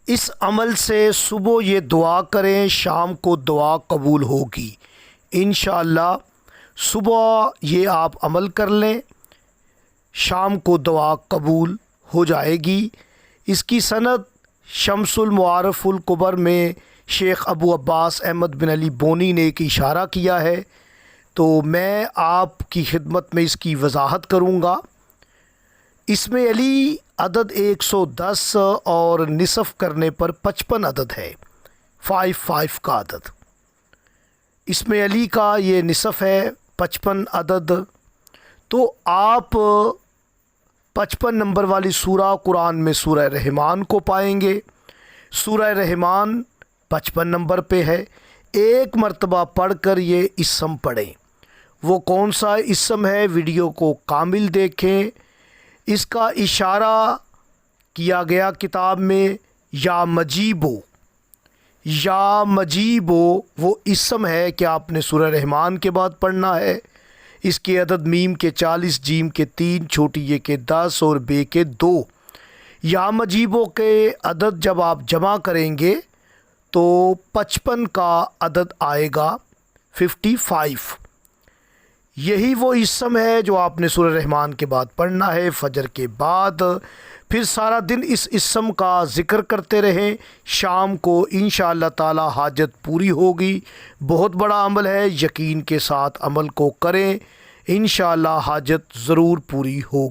اس عمل سے صبح یہ دعا کریں، شام کو دعا قبول ہوگی انشاءاللہ۔ صبح یہ آپ عمل کر لیں، شام کو دعا قبول ہو جائے گی۔ اس کی سند شمس المعارف الکبر میں شیخ ابو عباس احمد بن علی بونی نے ایک اشارہ کیا ہے، تو میں آپ کی خدمت میں اس کی وضاحت کروں گا۔ اس میں علی عدد 110 اور نصف کرنے پر 55 عدد ہے، 55 کا عدد۔ اس میں علی کا یہ نصف ہے 55 عدد، تو آپ 55 نمبر والی سورہ قرآن میں سورہ رحمان کو پائیں گے۔ سورہ رحمان 55 نمبر پہ ہے۔ ایک مرتبہ پڑھ کر یہ اسم پڑھیں۔ وہ کون سا اسم ہے؟ ویڈیو کو کامل دیکھیں۔ اس کا اشارہ کیا گیا کتاب میں، یا مجیبو، یا مجیبو وہ اسم ہے کہ آپ نے سورہ رحمان کے بعد پڑھنا ہے۔ اس کے عدد میم کے 40، جیم کے 3، چھوٹی یہ کے 10 اور بے کے 2۔ یا مجیبو کے عدد جب آپ جمع کریں گے تو 55 کا عدد آئے گا، 55۔ یہی وہ اسم ہے جو آپ نے سورہ رحمان کے بعد پڑھنا ہے فجر کے بعد۔ پھر سارا دن اس اسم کا ذکر کرتے رہیں، شام کو انشاءاللہ تعالی حاجت پوری ہوگی۔ بہت بڑا عمل ہے، یقین کے ساتھ عمل کو کریں، انشاءاللہ حاجت ضرور پوری ہوگی۔